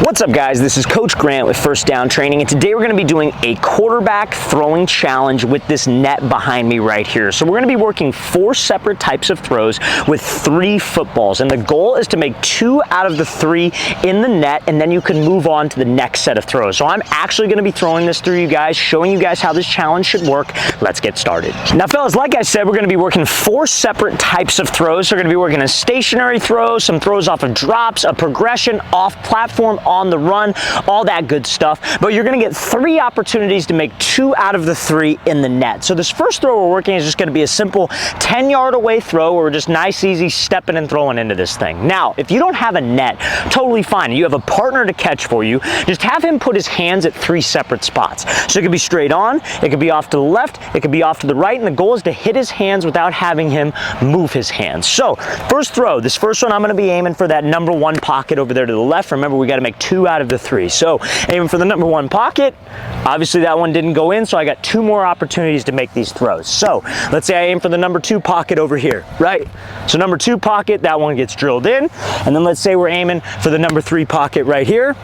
What's up, guys? This is Coach Grant with First Down Training, and today we're going to be doing a quarterback throwing challenge with this net behind me right here. So we're going to be working 4 separate types of throws with 3 footballs, and the goal is to make 2 out of the 3 in the net, and then you can move on to the next set of throws. So I'm actually going to be throwing this through you guys, showing you guys how this challenge should work. Let's get started. Now, fellas, like I said, we're going to be working 4 separate types of throws. So we're going to be working a stationary throw, some throws off of drops, a progression off platform, on the run, all that good stuff. But you're going to get 3 opportunities to make 2 out of the 3 in the net. So this first throw we're working is just going to be a simple 10-yard away throw where we're just nice, easy stepping and throwing into this thing. Now, if you don't have a net, totally fine. You have a partner to catch for you. Just have him put his hands at 3 separate spots. So it could be straight on, it could be off to the left, it could be off to the right, and the goal is to hit his hands without having him move his hands. So first throw, this first one I'm going to be aiming for that number 1 pocket over there to the left. Remember, we got to make 2 out of the 3. So aiming for the number 1 pocket. Obviously that one didn't go in, so I got 2 more opportunities to make these throws. So let's say I aim for the number 2 pocket over here, right? So number 2 pocket, that one gets drilled in. And then let's say we're aiming for the number 3 pocket right here.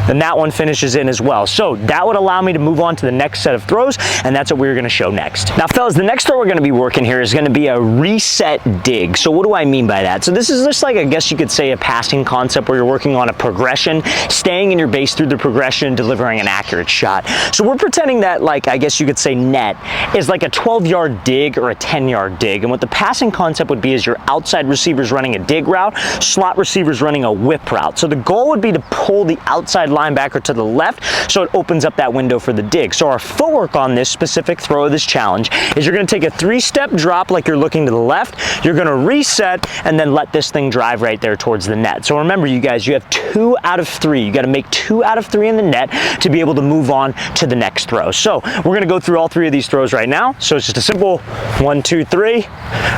Then that one finishes in as well. So that would allow me to move on to the next set of throws, and that's what we're gonna show next. Now, fellas, the next throw we're gonna be working here is gonna be a reset dig. So what do I mean by that? So this is just like, I guess you could say, a passing concept where you're working on a progression, staying in your base through the progression, delivering an accurate shot. So we're pretending that, like, I guess you could say net is like a 12-yard dig or a 10-yard dig. And what the passing concept would be is your outside receivers running a dig route, slot receivers running a whip route. So the goal would be to pull the outside linebacker to the left so it opens up that window for the dig. So our footwork on this specific throw of this challenge is you're going to take a 3-step drop like you're looking to the left, you're going to reset, and then let this thing drive right there towards the net. So remember, you guys, you have 2 out of 3. You got to make 2 out of 3 in the net to be able to move on to the next throw. So we're going to go through all 3 of these throws right now. So it's just a simple 1, 2, 3,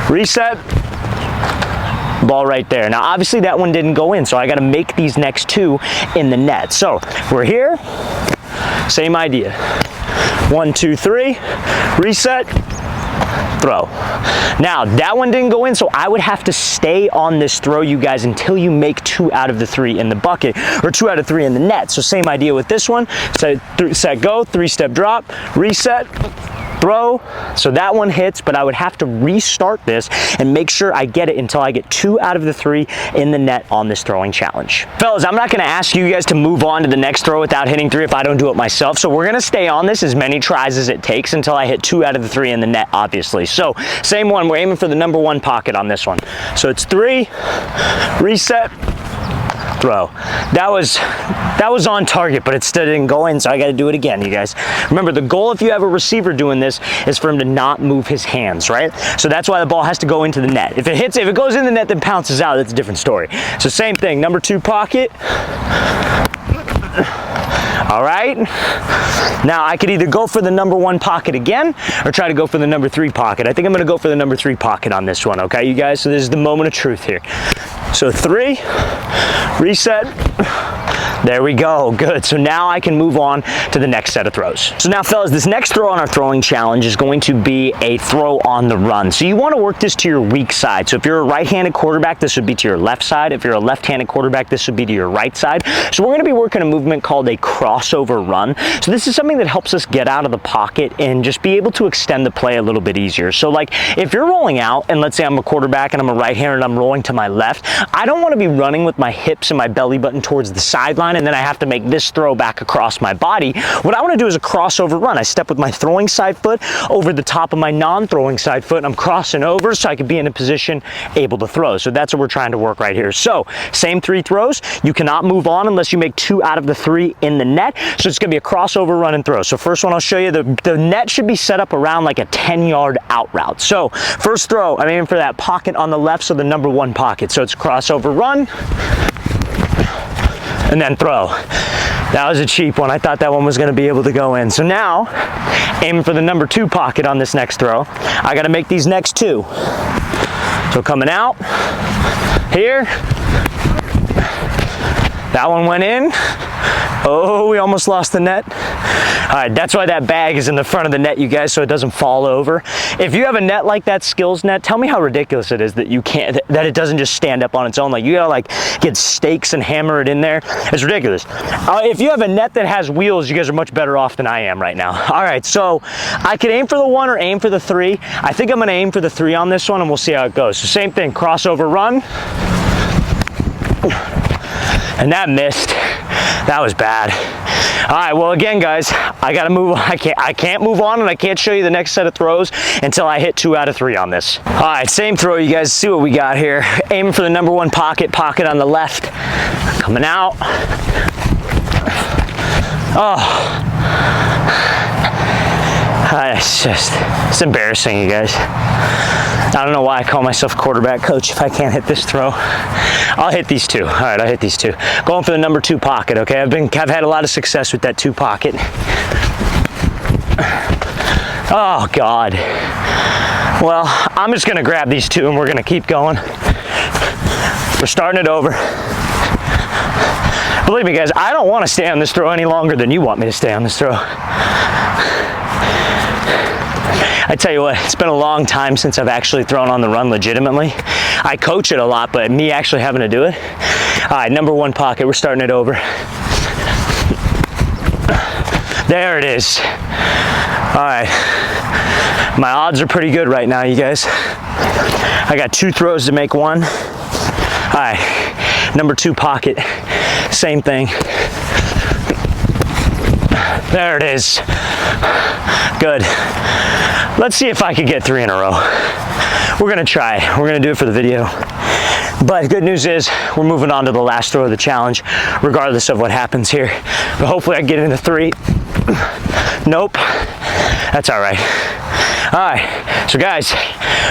reset, ball right there. Now, obviously that one didn't go in, so I got to make these next 2 in the net. So we're here, same idea. 1, 2, 3, reset, throw. Now, that one didn't go in, so I would have to stay on this throw, you guys, until you make 2 out of the 3 in the bucket, or 2 out of 3 in the net. So same idea with this one. Set, go, 3-step drop, reset, throw. So that one hits, but I would have to restart this and make sure I get it until I get 2 out of the 3 in the net on this throwing challenge. Fellas, I'm not going to ask you guys to move on to the next throw without hitting 3 if I don't do it myself. So we're going to stay on this as many tries as it takes until I hit 2 out of the 3 in the net, obviously. So same one, we're aiming for the number 1 pocket on this one. So it's 3, reset, throw. That was on target, but it still didn't go in, so I got to do it again, you guys. Remember, the goal if you have a receiver doing this is for him to not move his hands, right? So that's why the ball has to go into the net. If it goes in the net then pounces out, that's a different story. So same thing, number 2 pocket. All right, now I could either go for the number 1 pocket again or try to go for the number 3 pocket. I think I'm going to go for the number 3 pocket on this one, okay, you guys? So this is the moment of truth here. So 3, reset, there we go, good. So now I can move on to the next set of throws. So now, fellas, this next throw on our throwing challenge is going to be a throw on the run. So you want to work this to your weak side. So if you're a right-handed quarterback, this would be to your left side. If you're a left-handed quarterback, this would be to your right side. So we're going to be working a movement called a crossover run. So this is something that helps us get out of the pocket and just be able to extend the play a little bit easier. So like if you're rolling out, and let's say I'm a quarterback and I'm a right-hander and I'm rolling to my left, I don't want to be running with my hips and my belly button towards the sideline and then I have to make this throw back across my body. What I want to do is a crossover run. I step with my throwing side foot over the top of my non-throwing side foot and I'm crossing over so I can be in a position able to throw. So that's what we're trying to work right here. So same 3 throws. You cannot move on unless you make 2 out of the 3 in the net. So it's going to be a crossover run and throw. So first one I'll show you, the net should be set up around like a 10-yard out route. So first throw, I'm aiming for that pocket on the left, so the number 1 pocket. So it's a crossover run and then throw. That was a cheap one. I thought that one was going to be able to go in. So now, aiming for the number 2 pocket on this next throw. I got to make these next 2. So coming out, here. That one went in. Oh, we almost lost the net. All right, that's why that bag is in the front of the net, you guys, so it doesn't fall over. If you have a net like that skills net, tell me how ridiculous it is that you can't, that it doesn't just stand up on its own. Like, you gotta like get stakes and hammer it in there. It's ridiculous. If you have a net that has wheels, you guys are much better off than I am right now. All right, so I could aim for the 1 or aim for the 3. I think I'm gonna aim for the 3 on this one, and we'll see how it goes. So same thing, crossover run. And that missed. That was bad. All right, well, again, guys, I gotta move. I can't move on, and I can't show you the next set of throws until I hit 2 out of 3 on this. All right, same throw, you guys. See what we got here. Aiming for the number 1 pocket on the left. Coming out. Oh. It's embarrassing, you guys. I don't know why I call myself a quarterback coach if I can't hit this throw. I'll hit these 2. All right, I'll hit these 2. Going for the number 2 pocket, okay? I've had a lot of success with that 2 pocket. Oh, God. Well, I'm just gonna grab these 2 and we're gonna keep going. We're starting it over. Believe me, guys, I don't want to stay on this throw any longer than you want me to stay on this throw. I tell you what, it's been a long time since I've actually thrown on the run legitimately. I coach it a lot, but me actually having to do it. All right, number 1 pocket, we're starting it over. There it is. All right, my odds are pretty good right now, you guys. I got 2 throws to make 1. All right, number 2 pocket, same thing. There it is. Good. Let's see if I can get 3 in a row. We're gonna try. We're gonna do it for the video. But good news is we're moving on to the last throw of the challenge, regardless of what happens here. But hopefully I get into 3. Nope. That's all right. All right, so guys,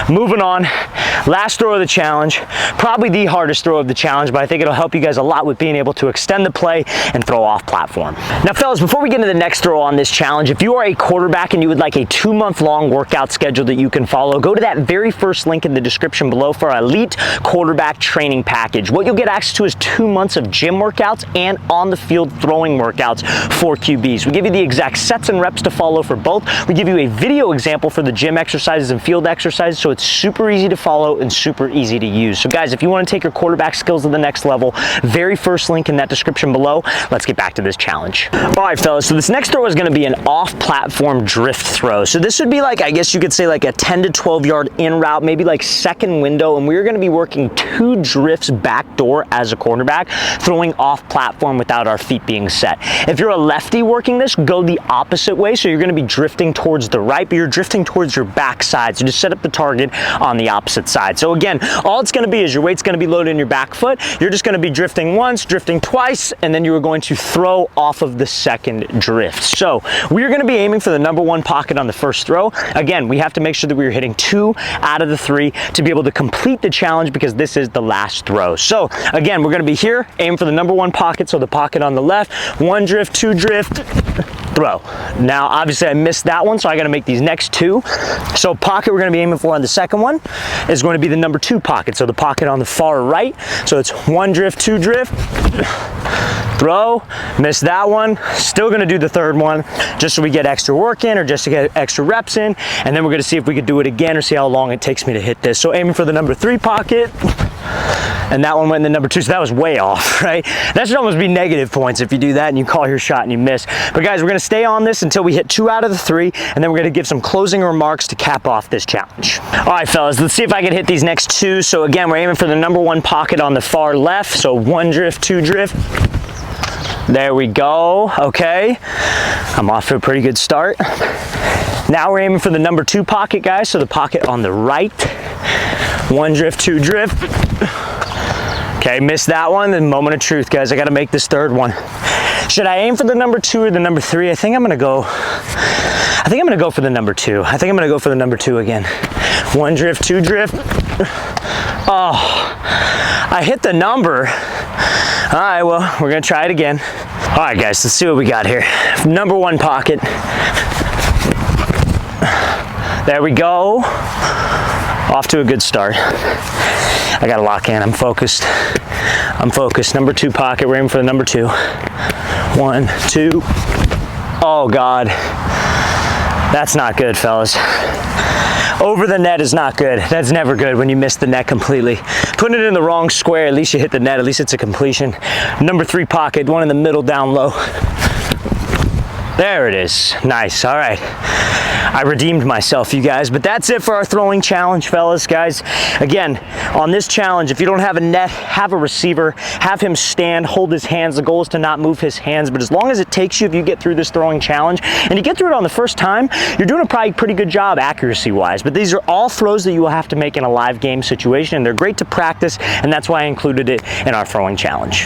moving on. Last throw of the challenge, probably the hardest throw of the challenge, but I think it'll help you guys a lot with being able to extend the play and throw off platform. Now, fellas, before we get into the next throw on this challenge, if you are a quarterback and you would like a 2-month-long workout schedule that you can follow, go to that very first link in the description below for our Elite Quarterback Training Package. What you'll get access to is 2 months of gym workouts and on-the-field throwing workouts for QBs. We give you the exact sets and reps to follow for both. We give you a video example for the gym exercises and field exercises, so it's super easy to follow and super easy to use. So guys, if you want to take your quarterback skills to the next level, very first link in that description below. Let's get back to this challenge. All right, fellas, so this next throw is going to be an off-platform drift throw. So this would be like, I guess you could say like a 10 to 12 yard in route, maybe like second window, and we're going to be working 2 drifts backdoor as a quarterback, throwing off platform without our feet being set. If you're a lefty working this, go the opposite way. So you're going to be drifting towards the right, but you're drifting towards your back side. So just set up the target on the opposite side. So again, all it's going to be is your weight's going to be loaded in your back foot. You're just going to be drifting once, drifting twice, and then you are going to throw off of the second drift. So we're going to be aiming for the number 1 pocket on the first throw. Again, we have to make sure that we're hitting 2 out of the 3 to be able to complete the challenge, because this is the last throw. So again, we're going to be here, aim for the number 1 pocket, so the pocket on the left, 1 drift, 2 drift, throw. Now, obviously I missed that one, so I got to make these next 2. So pocket we're going to be aiming for on the second one is going to be the number 2 pocket. So the pocket on the far right. So it's 1 drift, 2 drift, throw, missed that one. Still going to do the third one just so we get extra work in, or just to get extra reps in. And then we're going to see if we could do it again or see how long it takes me to hit this. So aiming for the number 3 pocket. And that one went in the number 2, so that was way off, right? That should almost be negative points if you do that and you call your shot and you miss. But guys, we're gonna stay on this until we hit 2 out of the 3, and then we're gonna give some closing remarks to cap off this challenge. All right, fellas, let's see if I can hit these next 2. So again, we're aiming for the number 1 pocket on the far left. So 1 drift, 2 drift. There we go, okay. I'm off to a pretty good start. Now we're aiming for the number 2 pocket, guys. So the pocket on the right. 1 drift, 2 drift. Okay, missed that one. The moment of truth, guys. I got to make this third one. Should I aim for the number 2 or the number 3? I think I'm gonna go for the number 2. I think I'm gonna go for the number 2 again. 1 drift, 2 drift. Oh, I hit the number. All right, well, we're gonna try it again. All right, guys, let's see what we got here. Number 1 pocket. There we go. Off to a good start. I gotta lock in. I'm focused. I'm focused. Number 2 pocket. We're aiming for the number 2. 1, 2. Oh God, that's not good, fellas. Over the net is not good. That's never good when you miss the net completely. Putting it in the wrong square, at least you hit the net, at least it's a completion. Number 3 pocket, one in the middle down low. There it is. Nice. All right. I redeemed myself, you guys, but that's it for our throwing challenge, fellas, guys. Again, on this challenge, if you don't have a net, have a receiver, have him stand, hold his hands. The goal is to not move his hands, but as long as it takes you, if you get through this throwing challenge, and you get through it on the first time, you're doing a probably pretty good job accuracy-wise. But these are all throws that you will have to make in a live game situation, and they're great to practice, and that's why I included it in our throwing challenge.